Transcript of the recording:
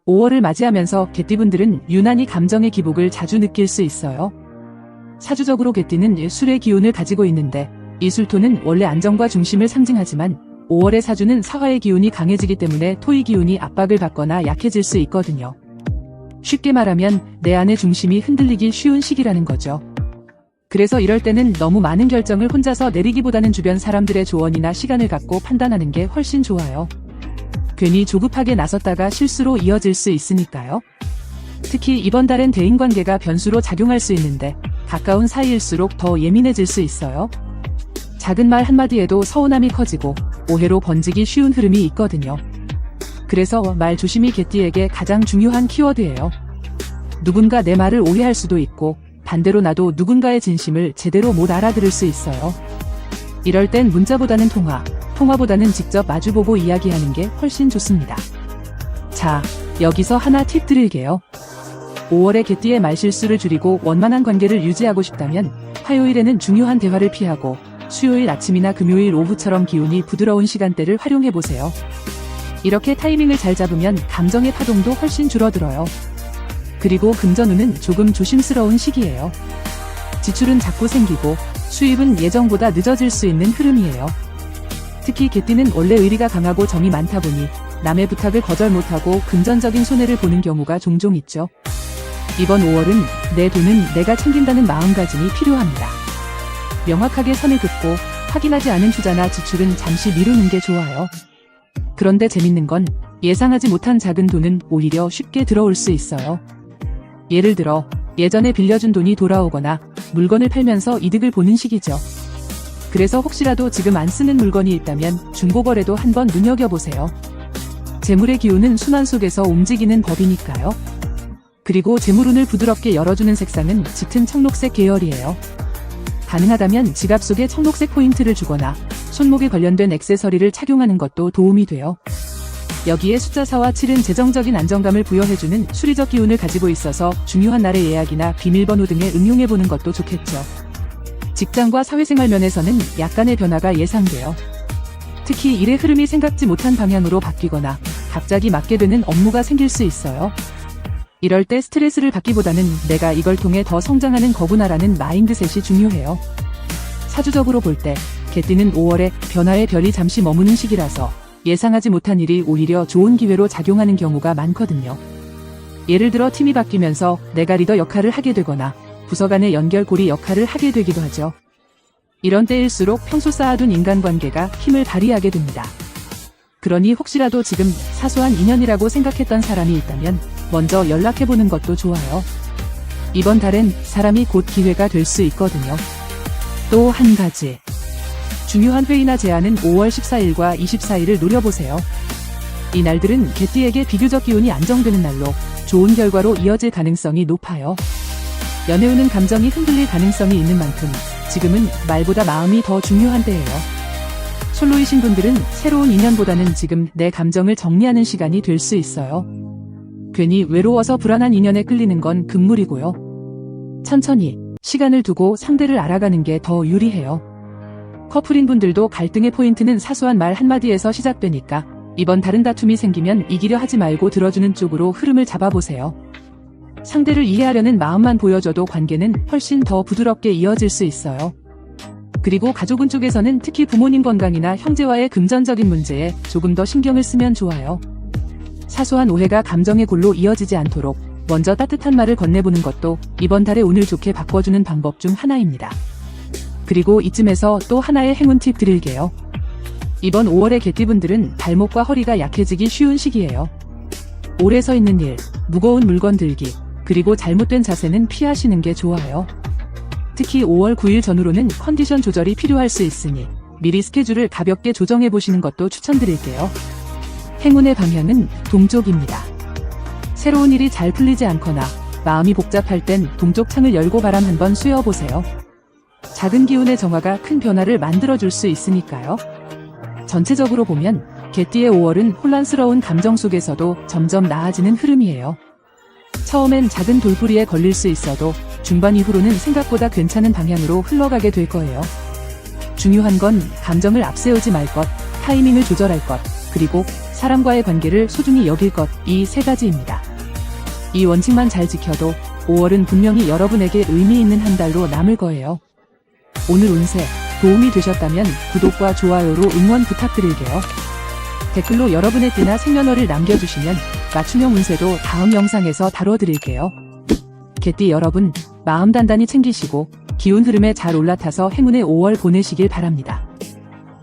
5월을 맞이하면서 개띠분들은 유난히 감정의 기복을 자주 느낄 수 있어요. 사주적으로 개띠는 술의 기운을 가지고 있는데 이 술토는 원래 안정과 중심을 상징하지만 5월의 사주는 사화의 기운이 강해지기 때문에 토의 기운이 압박을 받거나 약해질 수 있거든요. 쉽게 말하면 내 안의 중심이 흔들리기 쉬운 시기라는 거죠. 그래서 이럴 때는 너무 많은 결정을 혼자서 내리기보다는 주변 사람들의 조언이나 시간을 갖고 판단하는 게 훨씬 좋아요. 괜히 조급하게 나섰다가 실수로 이어질 수 있으니까요. 특히 이번 달엔 대인관계가 변수로 작용할 수 있는데 가까운 사이일수록 더 예민해질 수 있어요. 작은 말 한마디에도 서운함이 커지고 오해로 번지기 쉬운 흐름이 있거든요. 그래서 말 조심이 개띠에게 가장 중요한 키워드예요. 누군가 내 말을 오해할 수도 있고 반대로 나도 누군가의 진심을 제대로 못 알아들을 수 있어요. 이럴 땐 문자보다는 통화보다는 직접 마주보고 이야기하는 게 훨씬 좋습니다. 자, 여기서 하나 팁 드릴게요. 5월에 개띠의 말실수를 줄이고 원만한 관계를 유지하고 싶다면 화요일에는 중요한 대화를 피하고 수요일 아침이나 금요일 오후처럼 기운이 부드러운 시간대를 활용해보세요. 이렇게 타이밍을 잘 잡으면 감정의 파동도 훨씬 줄어들어요. 그리고 금전운은 조금 조심스러운 시기예요. 지출은 자꾸 생기고 수입은 예정보다 늦어질 수 있는 흐름이에요. 특히 개띠는 원래 의리가 강하고 정이 많다 보니 남의 부탁을 거절 못하고 금전적인 손해를 보는 경우가 종종 있죠. 이번 5월은 내 돈은 내가 챙긴다는 마음가짐이 필요합니다. 명확하게 선을 긋고 확인하지 않은 투자나 지출은 잠시 미루는 게 좋아요. 그런데 재밌는 건 예상하지 못한 작은 돈은 오히려 쉽게 들어올 수 있어요. 예를 들어 예전에 빌려준 돈이 돌아오거나 물건을 팔면서 이득을 보는 시기죠. 그래서 혹시라도 지금 안 쓰는 물건이 있다면 중고거래도 한번 눈여겨보세요. 재물의 기운은 순환 속에서 움직이는 법이니까요. 그리고 재물운을 부드럽게 열어주는 색상은 짙은 청록색 계열이에요. 가능하다면 지갑 속에 청록색 포인트를 주거나 손목에 관련된 액세서리를 착용하는 것도 도움이 돼요. 여기에 숫자 4와 7은 재정적인 안정감을 부여해주는 수리적 기운을 가지고 있어서 중요한 날의 예약이나 비밀번호 등에 응용해보는 것도 좋겠죠. 직장과 사회생활 면에서는 약간의 변화가 예상돼요. 특히 일의 흐름이 생각지 못한 방향으로 바뀌거나 갑자기 맡게 되는 업무가 생길 수 있어요. 이럴 때 스트레스를 받기보다는 내가 이걸 통해 더 성장하는 거구나라는 마인드셋이 중요해요. 사주적으로 볼 때 개띠는 5월에 변화의 별이 잠시 머무는 시기라서 예상하지 못한 일이 오히려 좋은 기회로 작용하는 경우가 많거든요. 예를 들어 팀이 바뀌면서 내가 리더 역할을 하게 되거나 부서 간의 연결고리 역할을 하게 되기도 하죠. 이런 때일수록 평소 쌓아둔 인간관계가 힘을 발휘하게 됩니다. 그러니 혹시라도 지금 사소한 인연이라고 생각했던 사람이 있다면 먼저 연락해보는 것도 좋아요. 이번 달엔 사람이 곧 기회가 될 수 있거든요. 또 한 가지. 중요한 회의나 제안은 5월 14일과 24일을 노려보세요. 이 날들은 개띠에게 비교적 기운이 안정되는 날로 좋은 결과로 이어질 가능성이 높아요. 연애운은 감정이 흔들릴 가능성이 있는 만큼 지금은 말보다 마음이 더 중요한 때예요. 솔로이신 분들은 새로운 인연보다는 지금 내 감정을 정리하는 시간이 될 수 있어요. 괜히 외로워서 불안한 인연에 끌리는 건 금물이고요. 천천히 시간을 두고 상대를 알아가는 게 더 유리해요. 커플인 분들도 갈등의 포인트는 사소한 말 한마디에서 시작되니까 이번 다른 다툼이 생기면 이기려 하지 말고 들어주는 쪽으로 흐름을 잡아보세요. 상대를 이해하려는 마음만 보여줘도 관계는 훨씬 더 부드럽게 이어질 수 있어요. 그리고 가족운 쪽에서는 특히 부모님 건강이나 형제와의 금전적인 문제에 조금 더 신경을 쓰면 좋아요. 사소한 오해가 감정의 골로 이어지지 않도록 먼저 따뜻한 말을 건네보는 것도 이번 달의 운을 좋게 바꿔주는 방법 중 하나입니다. 그리고 이쯤에서 또 하나의 행운 팁 드릴게요. 이번 5월의 개띠분들은 발목과 허리가 약해지기 쉬운 시기예요. 오래 서 있는 일, 무거운 물건 들기, 그리고 잘못된 자세는 피하시는 게 좋아요. 특히 5월 9일 전후로는 컨디션 조절이 필요할 수 있으니 미리 스케줄을 가볍게 조정해보시는 것도 추천드릴게요. 행운의 방향은 동쪽입니다. 새로운 일이 잘 풀리지 않거나 마음이 복잡할 땐 동쪽 창을 열고 바람 한번 쐬어보세요. 작은 기운의 정화가 큰 변화를 만들어줄 수 있으니까요. 전체적으로 보면 개띠의 5월은 혼란스러운 감정 속에서도 점점 나아지는 흐름이에요. 처음엔 작은 돌부리에 걸릴 수 있어도 중반 이후로는 생각보다 괜찮은 방향으로 흘러가게 될 거예요. 중요한 건 감정을 앞세우지 말 것, 타이밍을 조절할 것, 그리고 사람과의 관계를 소중히 여길 것, 이 세 가지입니다. 이 원칙만 잘 지켜도 5월은 분명히 여러분에게 의미 있는 한 달로 남을 거예요. 오늘 운세 도움이 되셨다면 구독과 좋아요로 응원 부탁드릴게요. 댓글로 여러분의 띠나 생년월일 남겨주시면 맞춤형 운세도 다음 영상에서 다뤄드릴게요. 개띠 여러분, 마음 단단히 챙기시고 기운 흐름에 잘 올라타서 행운의 5월 보내시길 바랍니다.